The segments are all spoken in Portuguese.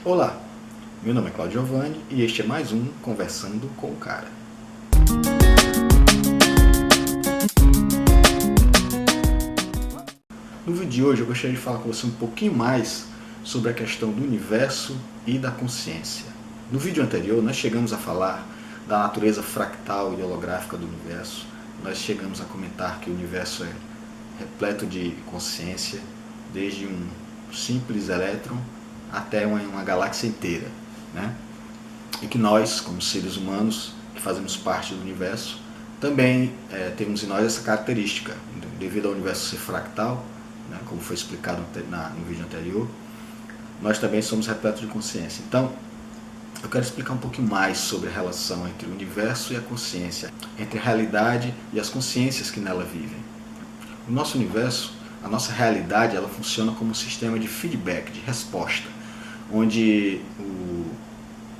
Olá, meu nome é Claudio Giovanni e este é mais um Conversando com o Cara. No vídeo de hoje eu gostaria de falar com você um pouquinho mais sobre a questão do universo e da consciência. No vídeo anterior nós chegamos a falar da natureza fractal e holográfica do universo. Nós chegamos a comentar que o universo é repleto de consciência, desde um simples elétron até uma galáxia inteira, né? E que nós, como seres humanos, que fazemos parte do universo, também temos em nós essa característica, devido ao universo ser fractal, né, como foi explicado no vídeo anterior, nós também somos repletos de consciência. Então, eu quero explicar um pouquinho mais sobre a relação entre o universo e a consciência, entre a realidade e as consciências que nela vivem. O nosso universo, a nossa realidade, ela funciona como um sistema de feedback, de resposta, onde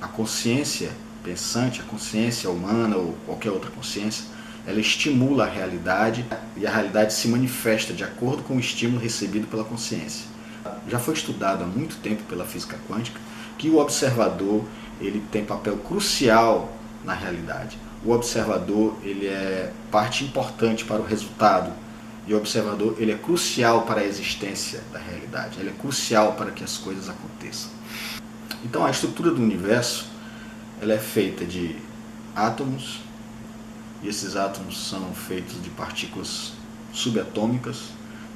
a consciência pensante, a consciência humana ou qualquer outra consciência, ela estimula a realidade e a realidade se manifesta de acordo com o estímulo recebido pela consciência. Já foi estudado há muito tempo pela física quântica que o observador ele tem papel crucial na realidade. O observador ele é parte importante para o resultado e o observador ele é crucial para a existência da realidade, ele é crucial para que as coisas aconteçam. Então a estrutura do universo ela é feita de átomos, e esses átomos são feitos de partículas subatômicas,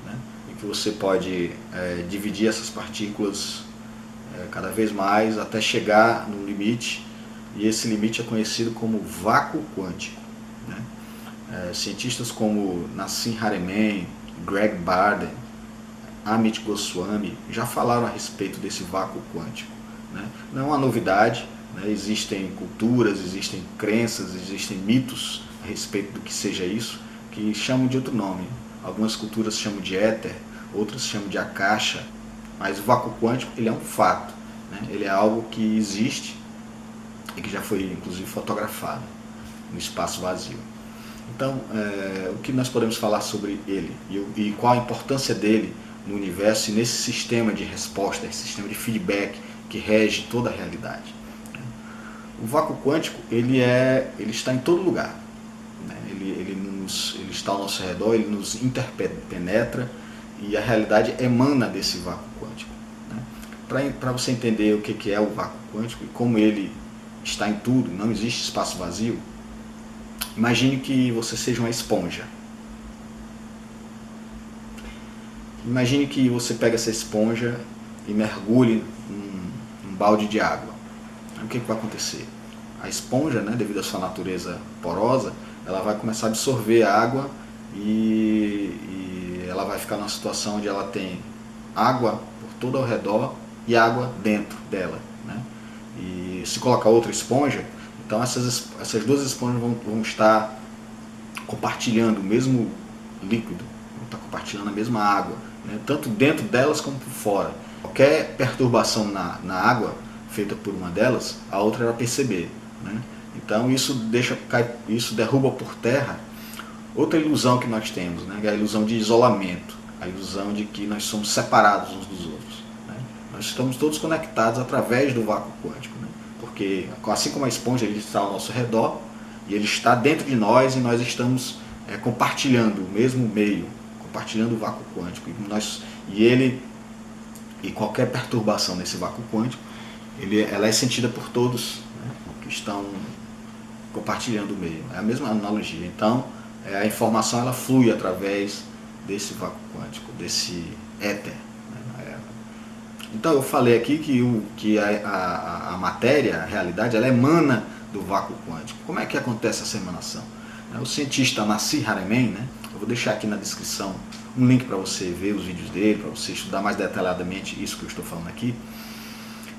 né, em que você pode dividir essas partículas cada vez mais até chegar no limite, e esse limite é conhecido como vácuo quântico, né. Cientistas como Nassim Haramein, Greg Barden, Amit Goswami já falaram a respeito desse vácuo quântico, né. Não é uma novidade, né. Existem culturas, existem crenças, existem mitos a respeito do que seja isso, que chamam de outro nome. Algumas culturas chamam de éter, outras chamam de akasha, mas o vácuo quântico ele é um fato, né. Ele é algo que existe e que já foi inclusive fotografado no espaço vazio. Então, o que nós podemos falar sobre ele e qual a importância dele no universo e nesse sistema de resposta, esse sistema de feedback que rege toda a realidade. O vácuo quântico ele está em todo lugar, né? Ele está ao nosso redor, ele nos interpenetra e a realidade emana desse vácuo quântico, né? Para você entender o que é o vácuo quântico e como ele está em tudo, não existe espaço vazio, imagine que você seja uma esponja. Imagine que você pega essa esponja e mergulhe num balde de água. O que vai acontecer? A esponja, né, devido à sua natureza porosa, ela vai começar a absorver a água e ela vai ficar numa situação onde ela tem água por todo ao redor e água dentro dela, né? E se colocar outra esponja, então essas duas esponjas vão estar compartilhando o mesmo líquido, vão estar compartilhando a mesma água, né, tanto dentro delas como por fora. Qualquer perturbação na água feita por uma delas, a outra irá perceber, né? Então isso derruba por terra outra ilusão que nós temos, né? É a ilusão de isolamento, a ilusão de que nós somos separados uns dos outros, né? Nós estamos todos conectados através do vácuo quântico, né? Porque assim como a esponja ele está ao nosso redor e ele está dentro de nós e nós estamos compartilhando o mesmo meio, compartilhando o vácuo quântico e qualquer perturbação nesse vácuo quântico ela é sentida por todos, né, que estão compartilhando o meio. É a mesma analogia. Então, a informação ela flui através desse vácuo quântico, desse éter, né. Então, eu falei aqui que a matéria, a realidade, ela emana do vácuo quântico. Como é que acontece essa emanação? O cientista Nassim Haramein, né, eu vou deixar aqui na descrição um link para você ver os vídeos dele, para você estudar mais detalhadamente isso que eu estou falando aqui.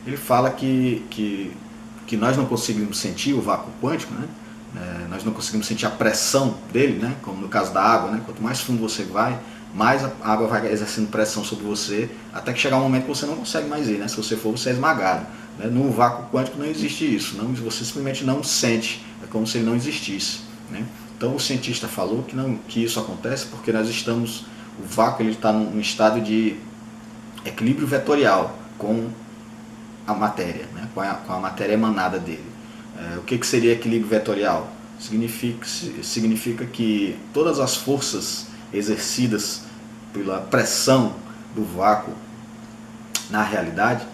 Ele fala que nós não conseguimos sentir o vácuo quântico, né? Nós não conseguimos sentir a pressão dele, né? Como no caso da água, né? Quanto mais fundo você vai, mais a água vai exercendo pressão sobre você, até que chegar um momento que você não consegue mais ir, né? Se você for, você é esmagado, né? No vácuo quântico não existe isso, não, você simplesmente não sente, é como se ele não existisse, né? Então o cientista falou que isso acontece porque nós estamos, o vácuo está num estado de equilíbrio vetorial com a matéria, né? Com a matéria emanada dele. O que seria equilíbrio vetorial? Significa que todas as forças exercidas pela pressão do vácuo na realidade,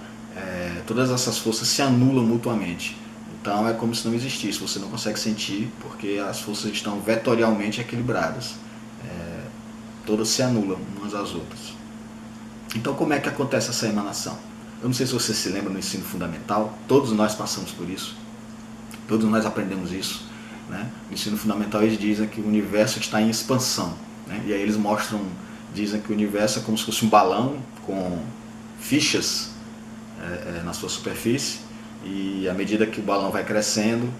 todas essas forças se anulam mutuamente. Então é como se não existisse, você não consegue sentir porque as forças estão vetorialmente equilibradas. Todas se anulam umas às outras. Então como é que acontece essa emanação? Eu não sei se você se lembra no ensino fundamental, todos nós passamos por isso, todos nós aprendemos isso. Né? No ensino fundamental eles dizem que o universo está em expansão. Né? E aí eles dizem que o universo é como se fosse um balão com fichas na sua superfície, e à medida que o balão vai crescendo,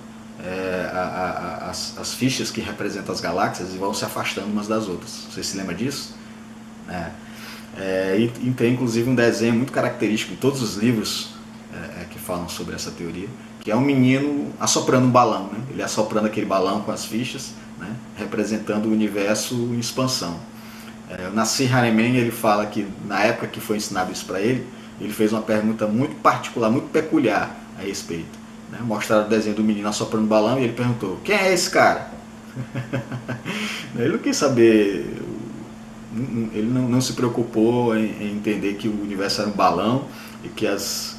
as fichas que representam as galáxias vão se afastando umas das outras. Você se lembra disso? E tem inclusive um desenho muito característico em todos os livros que falam sobre essa teoria, que é um menino assoprando um balão, né? Ele assoprando aquele balão com as fichas, né? Representando o universo em expansão. O Nassir Haramein, ele fala que na época que foi ensinado isso para ele fez uma pergunta muito particular, muito peculiar a respeito. Né? Mostraram o desenho do menino assoprando o balão e ele perguntou: quem é esse cara? Ele não quis saber, ele não se preocupou em entender que o universo era um balão e que as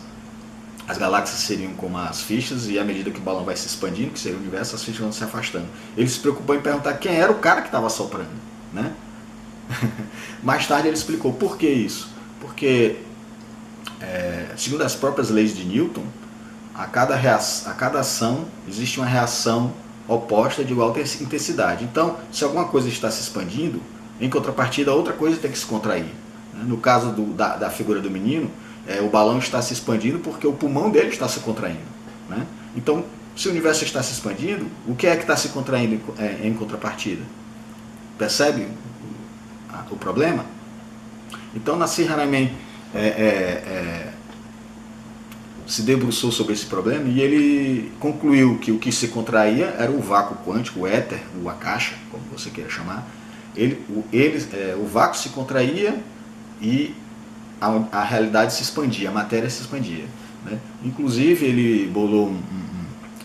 galáxias seriam como as fichas, e à medida que o balão vai se expandindo, que seria o universo, as fichas vão se afastando. Ele se preocupou em perguntar quem era o cara que estava assoprando. Né? Mais tarde ele explicou por que isso. Porque, segundo as próprias leis de Newton, a cada ação existe uma reação oposta de igual intensidade. Então, se alguma coisa está se expandindo, em contrapartida, outra coisa tem que se contrair. No caso da figura do menino, o balão está se expandindo porque o pulmão dele está se contraindo. Né? Então, se o universo está se expandindo, o que é que está se contraindo em contrapartida? Percebe o problema? Então, Nassir Haramein se debruçou sobre esse problema e ele concluiu que o que se contraía era o vácuo quântico, o éter, o akasha, como você queira chamar. O vácuo se contraía e a realidade se expandia, a matéria se expandia. Né? Inclusive ele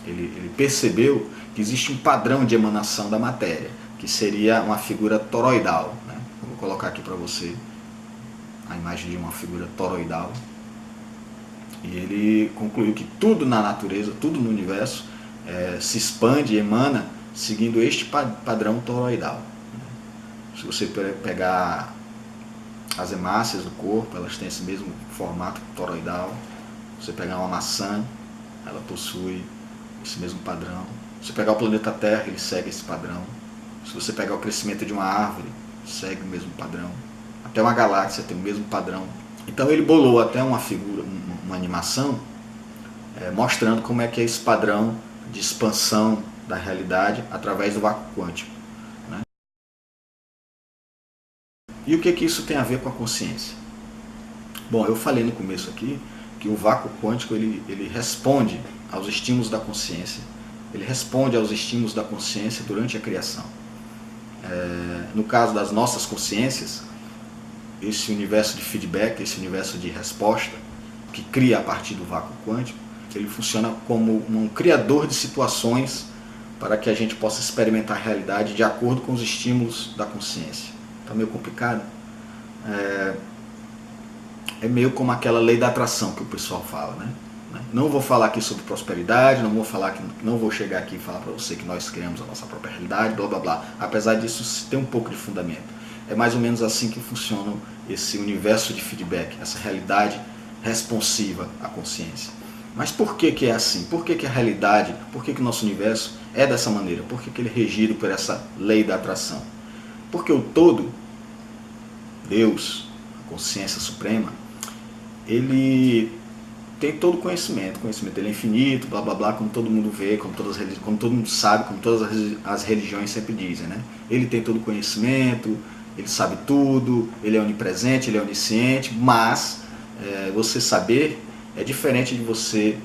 ele percebeu que existe um padrão de emanação da matéria, que seria uma figura toroidal. Né? Vou colocar aqui para você a imagem de uma figura toroidal. E ele concluiu que tudo na natureza, tudo no universo, se expande e emana seguindo este padrão toroidal. Se você pegar as hemácias do corpo, elas têm esse mesmo formato toroidal. Se você pegar uma maçã, ela possui esse mesmo padrão. Se você pegar o planeta Terra, ele segue esse padrão. Se você pegar o crescimento de uma árvore, segue o mesmo padrão. Até uma galáxia tem o mesmo padrão. Então ele bolou até uma figura, uma animação, mostrando como é que é esse padrão de expansão da realidade através do vácuo quântico. Né? E o que isso tem a ver com a consciência? Bom, eu falei no começo aqui que o vácuo quântico ele responde aos estímulos da consciência, ele responde aos estímulos da consciência durante a criação. No caso das nossas consciências, esse universo de feedback, esse universo de resposta, que cria a partir do vácuo quântico, ele funciona como um criador de situações para que a gente possa experimentar a realidade de acordo com os estímulos da consciência. Está meio complicado? É meio como aquela lei da atração que o pessoal fala, né? Não vou falar aqui sobre prosperidade, não vou chegar aqui e falar para você que nós criamos a nossa própria realidade, blá blá blá. Apesar disso ter um pouco de fundamento. É mais ou menos assim que funciona esse universo de feedback, essa realidade responsiva à consciência. Mas por que é assim? Por que a realidade, por que o nosso universo é dessa maneira? Por que ele é regido por essa lei da atração? Porque o todo, Deus, a consciência suprema, ele tem todo o conhecimento dele é infinito, blá blá blá, como todo mundo vê, como todo mundo sabe, como todas as religiões sempre dizem. Né? Ele tem todo o conhecimento, ele sabe tudo, ele é onipresente, ele é onisciente, mas você saber é diferente de você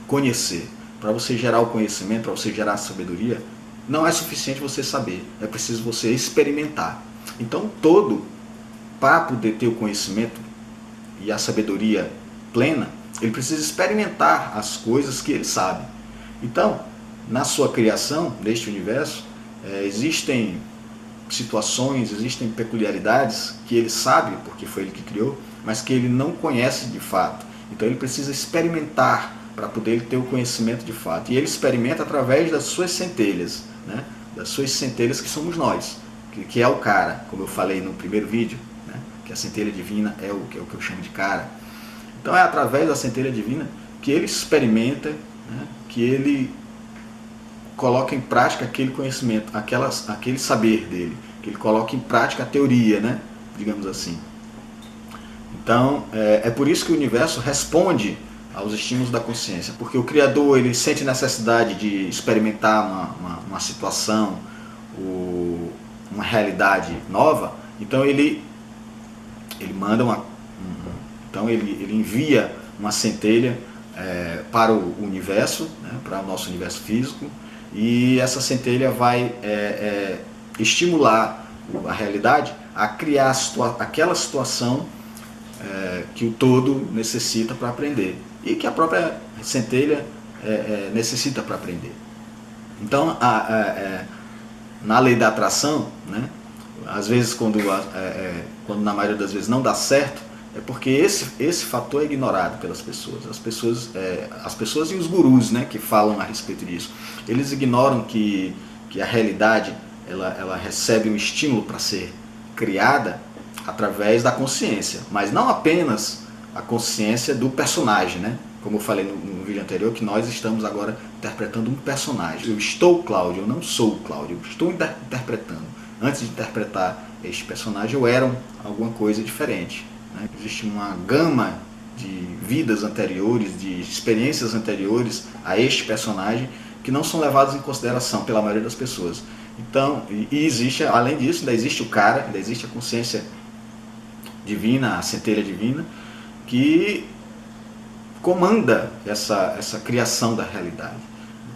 conhecer. Para você gerar o conhecimento, para você gerar a sabedoria, não é suficiente você saber, é preciso você experimentar. Então todo, para poder ter o conhecimento e a sabedoria plena, ele precisa experimentar as coisas que ele sabe. Então, na sua criação deste universo, existem situações, existem peculiaridades que ele sabe, porque foi ele que criou, mas que ele não conhece de fato. Então ele precisa experimentar para poder ter o conhecimento de fato. E ele experimenta através das suas centelhas, né? Das suas centelhas que somos nós, que é o cara, como eu falei no primeiro vídeo, né? Que a centelha divina é o que eu chamo de cara. Então é através da centelha divina que ele experimenta, né? Que ele coloca em prática aquele conhecimento, aquele saber dele, que ele coloca em prática a teoria, né? Digamos assim. Então, é por isso que o universo responde aos estímulos da consciência, porque o Criador ele sente necessidade de experimentar uma situação, uma realidade nova, então ele manda então ele envia uma centelha para o universo, né? Para o nosso universo físico, e essa centelha vai estimular a realidade a criar aquela situação que o todo necessita para aprender e que a própria centelha necessita para aprender. Então, na lei da atração, né, às vezes quando na maioria das vezes não dá certo, é porque esse fator é ignorado pelas pessoas. As pessoas e os gurus, né, que falam a respeito disso, eles ignoram que a realidade ela recebe um estímulo para ser criada através da consciência, mas não apenas a consciência do personagem, né? Como eu falei no vídeo anterior, que nós estamos agora interpretando um personagem. Eu estou Cláudio, eu não sou o Cláudio, eu estou interpretando. Antes de interpretar este personagem, eu era alguma coisa diferente, né? Existe uma gama de vidas anteriores, de experiências anteriores a este personagem que não são levadas em consideração pela maioria das pessoas. Então, e existe, além disso, ainda existe o cara, ainda existe a consciência divina, a centelha divina, que comanda essa criação da realidade.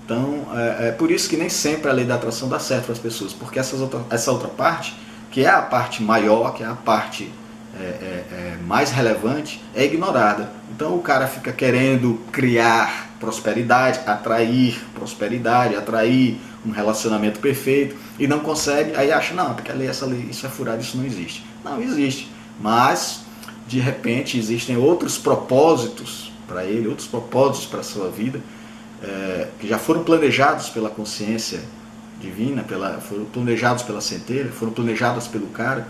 Então, é por isso que nem sempre a lei da atração dá certo para as pessoas, porque essa outra parte, que é a parte maior, que é a parte mais relevante, é ignorada. Então o cara fica querendo criar prosperidade, atrair prosperidade, atrair um relacionamento perfeito e não consegue, aí acha, não, porque essa lei, isso é furado, isso não existe. Não existe, mas de repente existem outros propósitos para ele, outros propósitos para a sua vida, que já foram planejados pela consciência divina, foram planejados pela centelha, foram planejados pelo cara,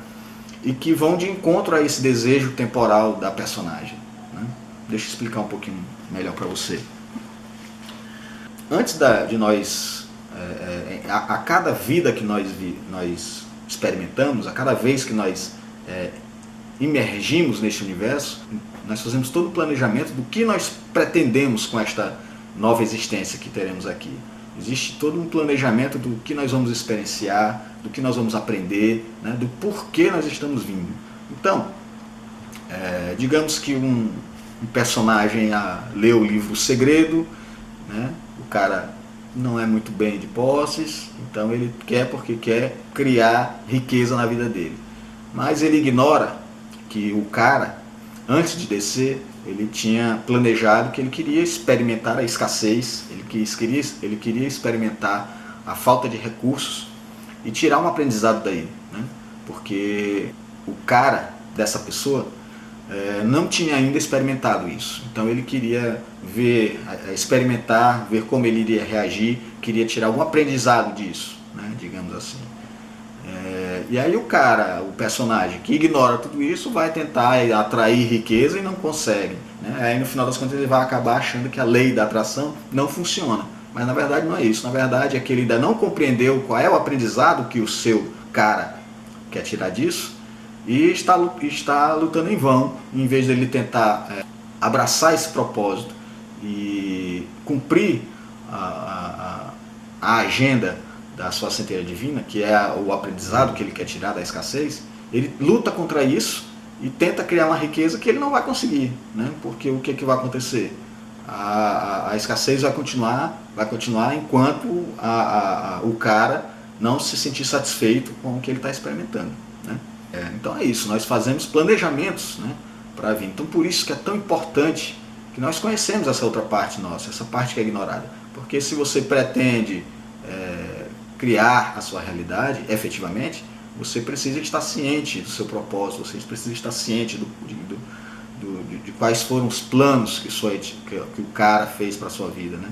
e que vão de encontro a esse desejo temporal da personagem, né? Deixa eu explicar um pouquinho melhor para você. Antes de nós, a cada vida que nós experimentamos, a cada vez que nós imergimos neste universo, nós fazemos todo o planejamento do que nós pretendemos com esta nova existência que teremos aqui. Existe todo um planejamento do que nós vamos experienciar, do que nós vamos aprender, né, do porquê nós estamos vindo. Então, digamos que um personagem lê o livro O Segredo, né, o cara não é muito bem de posses, então ele porque quer criar riqueza na vida dele. Mas ele ignora que o cara, antes de descer, ele tinha planejado que ele queria experimentar a escassez, ele queria experimentar a falta de recursos e tirar um aprendizado daí, né? Porque o cara dessa pessoa não tinha ainda experimentado isso. Então ele queria experimentar, ver como ele iria reagir, queria tirar algum aprendizado disso, né? Digamos assim. E aí o personagem que ignora tudo isso vai tentar atrair riqueza e não consegue, né? Aí no final das contas ele vai acabar achando que a lei da atração não funciona. Mas na verdade não é isso. Na verdade é que ele ainda não compreendeu qual é o aprendizado que o seu cara quer tirar disso e está lutando em vão, em vez de ele tentar abraçar esse propósito e cumprir a agenda da sua centelha divina, que é o aprendizado que ele quer tirar da escassez. Ele luta contra isso e tenta criar uma riqueza que ele não vai conseguir, né? Porque o que vai acontecer? A escassez vai continuar enquanto o cara não se sentir satisfeito com o que ele está experimentando, né? Então é isso, nós fazemos planejamentos, né, para vir. Então por isso que é tão importante que que nós conhecemos essa outra parte nossa, essa parte que é ignorada. Porque se você pretende criar a sua realidade, efetivamente, você precisa estar ciente do seu propósito, você precisa estar ciente de quais foram os planos que o cara fez para a sua vida, né?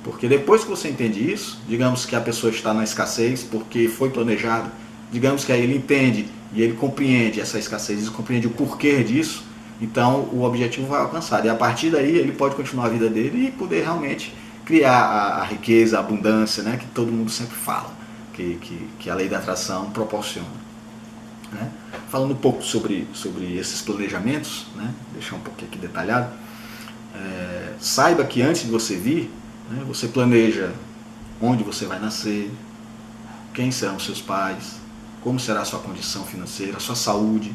Porque depois que você entende isso, digamos que a pessoa está na escassez porque foi planejado, digamos que aí ele entende e ele compreende essa escassez, ele compreende o porquê disso, então o objetivo vai alcançado. E a partir daí ele pode continuar a vida dele e poder realmente criar a riqueza, a abundância, né, que todo mundo sempre fala, que a lei da atração proporciona. Né? Falando um pouco sobre esses planejamentos, né, deixar um pouquinho aqui detalhado, saiba que antes de você vir, né, você planeja onde você vai nascer, quem serão seus pais, como será a sua condição financeira, a sua saúde,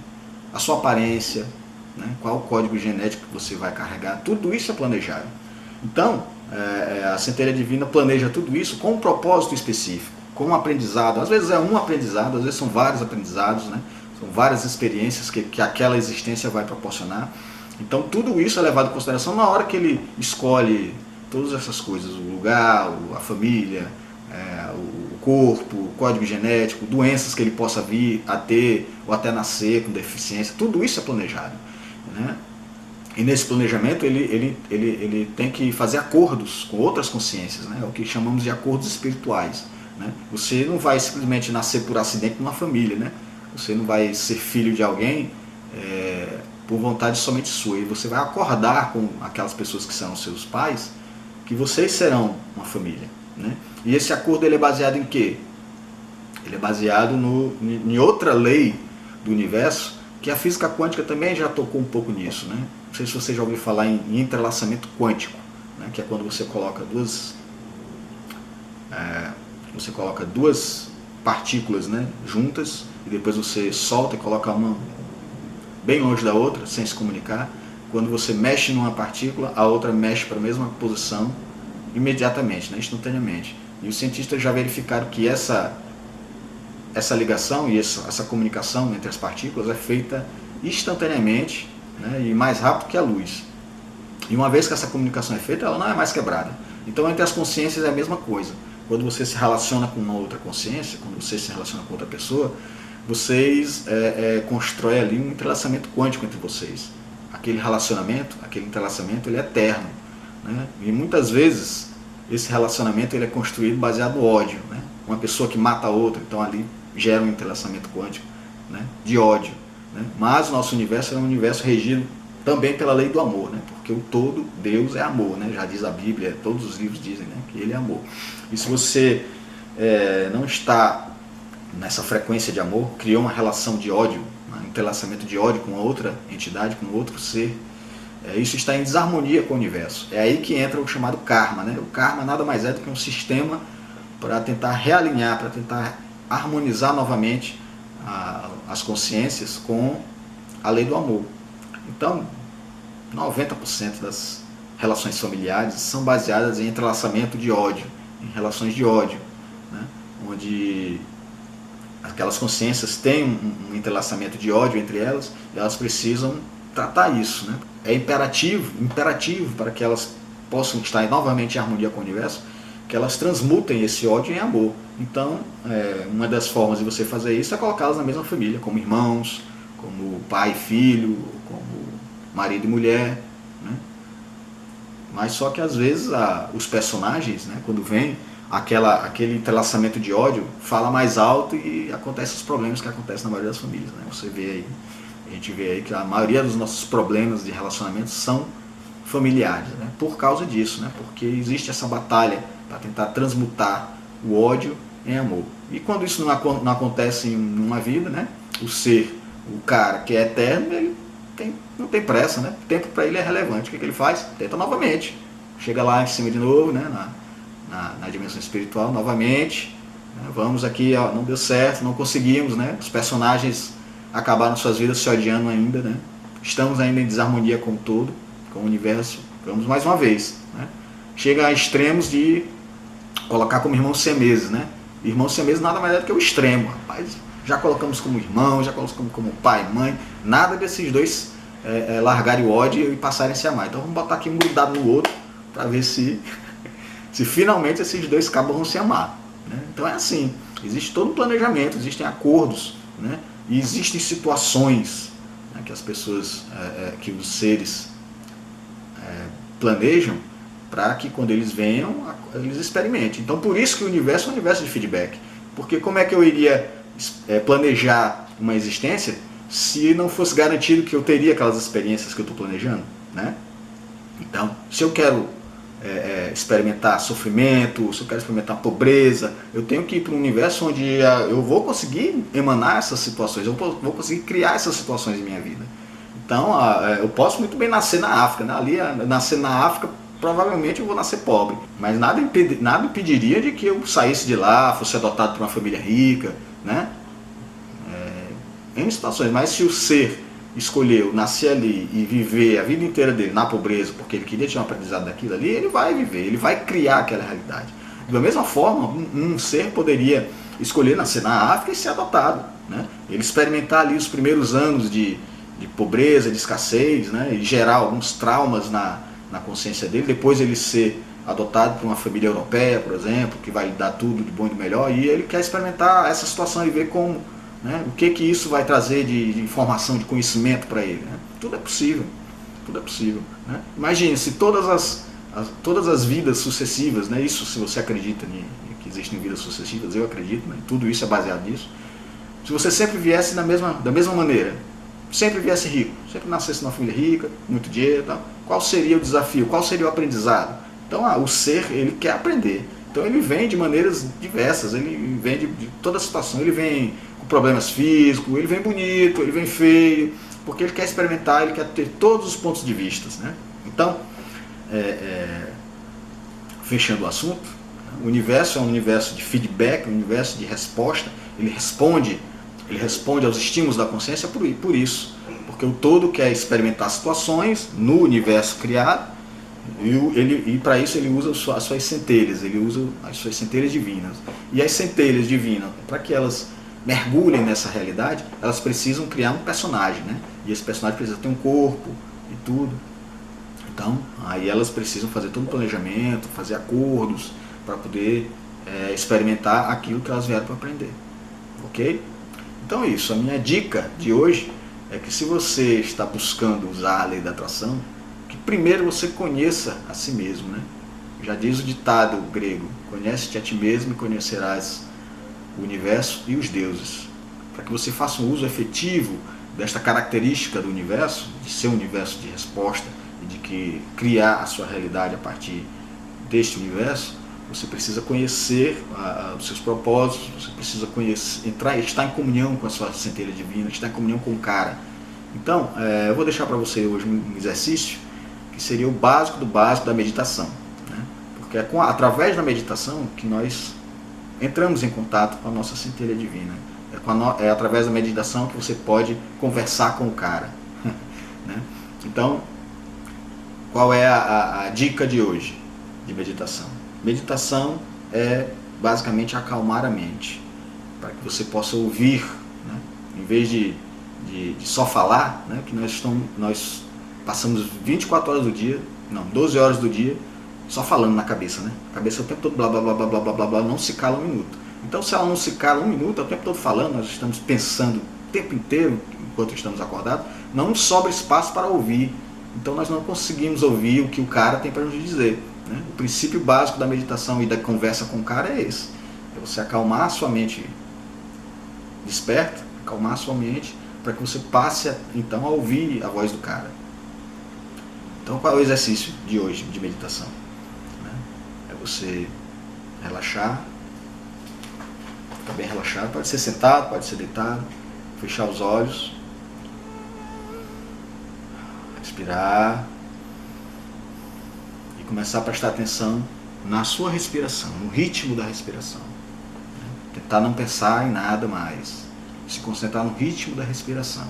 a sua aparência, né, qual o código genético que você vai carregar, tudo isso é planejado. Então, a centelha divina planeja tudo isso com um propósito específico, com um aprendizado. Às vezes é um aprendizado, às vezes são vários aprendizados, né? São várias experiências que aquela existência vai proporcionar. Então tudo isso é levado em consideração na hora que ele escolhe todas essas coisas, o lugar, a família, o corpo, o código genético, doenças que ele possa vir a ter ou até nascer com deficiência, tudo isso é planejado, né? E nesse planejamento ele tem que fazer acordos com outras consciências, né? O que chamamos de acordos espirituais, né? Você não vai simplesmente nascer por acidente numa família, né? Você não vai ser filho de alguém por vontade somente sua. E você vai acordar com aquelas pessoas que são seus pais que vocês serão uma família, né? E esse acordo ele é baseado em quê? Ele é baseado em outra lei do universo, que a física quântica também já tocou um pouco nisso, né? Não sei se você já ouviu falar em entrelaçamento quântico, né? Que é quando você coloca duas partículas, né, juntas, e depois você solta e coloca uma bem longe da outra, sem se comunicar. Quando você mexe numa partícula, a outra mexe para a mesma posição imediatamente, né, instantaneamente. E os cientistas já verificaram que essa ligação e essa comunicação entre as partículas é feita instantaneamente, né, e mais rápido que a luz. E uma vez que essa comunicação é feita, ela não é mais quebrada. Então entre as consciências é a mesma coisa. Quando você se relaciona com uma outra consciência, quando você se relaciona com outra pessoa, vocês constroem ali um entrelaçamento quântico entre vocês. Aquele entrelaçamento, ele é eterno, né? E muitas vezes esse relacionamento ele é construído baseado no ódio, né? Uma pessoa que mata a outra, então ali gera um entrelaçamento quântico, né, de ódio, né? Mas o nosso universo é um universo regido também pela lei do amor, né? Porque o todo, Deus é amor, né? Já diz a Bíblia, todos os livros dizem, né, que Ele é amor. E se você não está nessa frequência de amor, criou uma relação de ódio, um entrelaçamento de ódio com outra entidade, com outro ser, isso está em desarmonia com o universo. É aí que entra o chamado karma, né? O karma nada mais é do que um sistema para tentar realinhar, para tentar harmonizar novamente as consciências com a lei do amor. Então, 90% das relações familiares são baseadas em entrelaçamento de ódio, em relações de ódio, né? Onde aquelas consciências têm um entrelaçamento de ódio entre elas e elas precisam tratar isso, né? É imperativo para que elas possam estar novamente em harmonia com o universo, que elas transmutem esse ódio em amor. Então, uma das formas de você fazer isso é colocá-las na mesma família, como irmãos, como pai e filho, como marido e mulher, né? Mas só que às vezes os personagens, né, quando vem aquele entrelaçamento de ódio, fala mais alto e acontecem os problemas que acontecem na maioria das famílias, né? A gente vê aí que a maioria dos nossos problemas de relacionamento são familiares, né? Por causa disso, né? Porque existe essa batalha para tentar transmutar o ódio em amor. E quando isso não acontece em uma vida, né, o cara que é eterno, ele não tem pressa, né? O tempo para ele é relevante. O que ele faz? Tenta novamente. Chega lá em cima de novo, né, na dimensão espiritual, novamente. Né? Vamos aqui, ó, não deu certo, não conseguimos, né? Os personagens acabaram suas vidas se odiando ainda, né? Estamos ainda em desarmonia com o todo, com o universo. Vamos mais uma vez, né? Chega a extremos de colocar como irmãos siameses, né? Irmãos siameses nada mais é do que o extremo, rapaz. Já colocamos como irmão, já colocamos como pai e mãe, nada desses dois largarem o ódio e passarem a se amar. Então vamos botar aqui um grudado no outro para ver se finalmente esses dois cabos vão se amar, né? Então é assim, existe todo um planejamento, existem acordos, né? E existem situações, né, que as pessoas, que os seres planejam para que quando eles venham, eles experimentem. Então por isso que o universo é um universo de feedback. Porque como é que eu iria planejar uma existência se não fosse garantido que eu teria aquelas experiências que eu estou planejando, né? Então, se eu quero experimentar sofrimento, se eu quero experimentar pobreza, eu tenho que ir para um universo onde eu vou conseguir emanar essas situações, eu vou conseguir criar essas situações em minha vida. Então, eu posso muito bem nascer na África, né? Ali, nascer na África, provavelmente eu vou nascer pobre, mas nada impediria de que eu saísse de lá, fosse adotado por uma família rica, né? Em situações, mas se o ser escolheu nascer ali e viver a vida inteira dele na pobreza, porque ele queria ter um aprendizado daquilo ali, ele vai viver, ele vai criar aquela realidade. Da mesma forma, um ser poderia escolher nascer na África e ser adotado, né? Ele experimentar ali os primeiros anos de pobreza, de escassez, né? E gerar alguns traumas na consciência dele, depois ele ser adotado por uma família europeia, por exemplo, que vai lhe dar tudo de bom e de melhor, e ele quer experimentar essa situação e ver como, né, o que isso vai trazer de informação, de conhecimento para ele, né? Tudo é possível, né? Imagine se todas as vidas sucessivas, né, isso se você acredita que existem vidas sucessivas, eu acredito, né, tudo isso é baseado nisso. Se você sempre viesse da mesma maneira, sempre viesse rico, sempre nascesse numa família rica, muito dinheiro e tal, qual seria o desafio, qual seria o aprendizado? Então o ser, ele quer aprender, então ele vem de maneiras diversas, ele vem de toda situação, ele vem com problemas físicos, ele vem bonito, ele vem feio, porque ele quer experimentar, ele quer ter todos os pontos de vista, né? Então, fechando o assunto, o universo é um universo de feedback, um universo de resposta, ele responde aos estímulos da consciência por isso, porque o todo quer experimentar situações no universo criado, e para isso ele usa as suas centelhas, ele usa as suas centelhas divinas. E as centelhas divinas, para que elas mergulhem nessa realidade, elas precisam criar um personagem, né? E esse personagem precisa ter um corpo e tudo. Então, aí elas precisam fazer todo um planejamento, fazer acordos para poder experimentar aquilo que elas vieram para aprender. Ok? Então é isso. A minha dica de hoje é que se você está buscando usar a lei da atração, que primeiro você conheça a si mesmo, né? Já diz o ditado grego: conhece-te a ti mesmo e conhecerás o universo e os deuses. Para que você faça um uso efetivo desta característica do universo, de ser um universo de resposta e de criar a sua realidade a partir deste universo, você precisa conhecer os seus propósitos, você precisa estar em comunhão com a sua centelha divina, estar em comunhão com o cara. Então, eu vou deixar para você hoje um exercício que seria o básico do básico da meditação, né? Porque é através da meditação que nós entramos em contato com a nossa centelha divina. É através da meditação que você pode conversar com o cara, né? Então, qual é a dica de hoje de meditação? Meditação é basicamente acalmar a mente, para que você possa ouvir, né? Em vez de só falar, né? Que nós passamos 24 horas do dia, não, 12 horas do dia, só falando na cabeça, né? A cabeça o tempo todo blá blá blá blá blá blá blá blá, não se cala um minuto. Então se ela não se cala um minuto, é o tempo todo falando, nós estamos pensando o tempo inteiro enquanto estamos acordados, não sobra espaço para ouvir. Então nós não conseguimos ouvir o que o cara tem para nos dizer, né? O princípio básico da meditação e da conversa com o cara é esse: é você acalmar a sua mente desperta, acalmar a sua mente, para que você passe então a ouvir a voz do cara. Então qual é o exercício de hoje de meditação? É você relaxar, ficar bem relaxado, pode ser sentado, pode ser deitado, fechar os olhos, respirar e começar a prestar atenção na sua respiração, no ritmo da respiração. Tentar não pensar em nada mais, se concentrar no ritmo da respiração.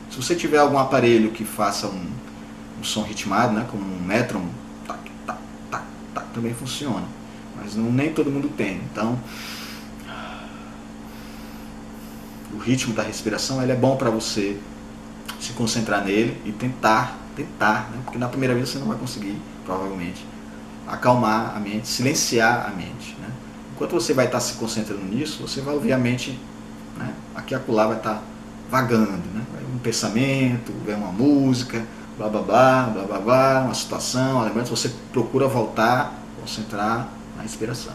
Se você tiver algum aparelho que faça um som ritmado, né, como um métrono, tac, tac, tac, tac, também funciona, mas nem todo mundo tem. Então, o ritmo da respiração ele é bom para você se concentrar nele e tentar, né? Porque na primeira vez você não vai conseguir, provavelmente, acalmar a mente, silenciar a mente, né? Enquanto você vai estar se concentrando nisso, você vai ouvir a mente, né? Aqui e acolá vai estar vagando, né? Um pensamento, vem uma música, blá blá blá, blá blá blá, uma situação, lembrando, você procura voltar, concentrar na respiração.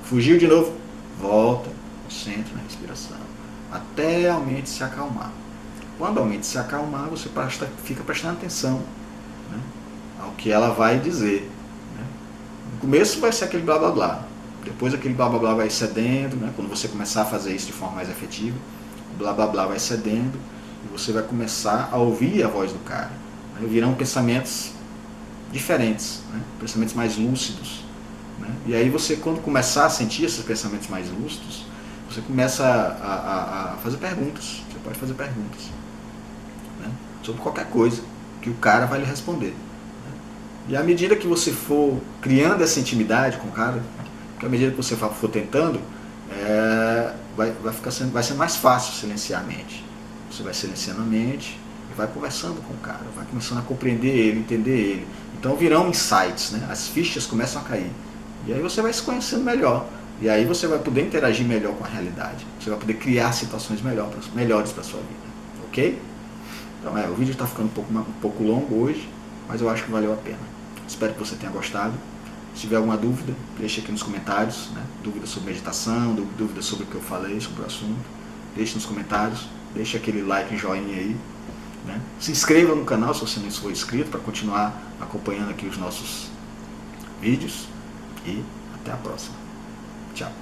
Fugiu de novo, volta, concentra na respiração, até a mente se acalmar. Quando a mente se acalmar, você fica prestando atenção, né, ao que ela vai dizer. Né? No começo vai ser aquele blá blá blá, depois aquele blá blá blá vai cedendo, né, quando você começar a fazer isso de forma mais efetiva, o blá blá blá vai cedendo e você vai começar a ouvir a voz do cara. Né? Virão pensamentos diferentes, né? Pensamentos mais lúcidos. Né? E aí você, quando começar a sentir esses pensamentos mais lúcidos, você começa a fazer perguntas. Você pode fazer perguntas, né, sobre qualquer coisa que o cara vai lhe responder. Né? E à medida que você for criando essa intimidade com o cara, à medida que você for tentando, vai ser mais fácil silenciar a mente. Você vai silenciando a mente e vai conversando com o cara, vai começando a compreender ele, entender ele. Então virão insights, né? As fichas começam a cair. E aí você vai se conhecendo melhor. E aí você vai poder interagir melhor com a realidade. Você vai poder criar situações melhores para a sua vida. Ok? Então o vídeo está ficando um pouco longo hoje, mas eu acho que valeu a pena. Espero que você tenha gostado. Se tiver alguma dúvida, deixe aqui nos comentários, né? Dúvida sobre meditação, dúvida sobre o que eu falei, sobre o assunto. Deixe nos comentários, deixe aquele like e joinha aí. Né? Se inscreva no canal se você não for inscrito, para continuar acompanhando aqui os nossos vídeos. E até a próxima. Tchau.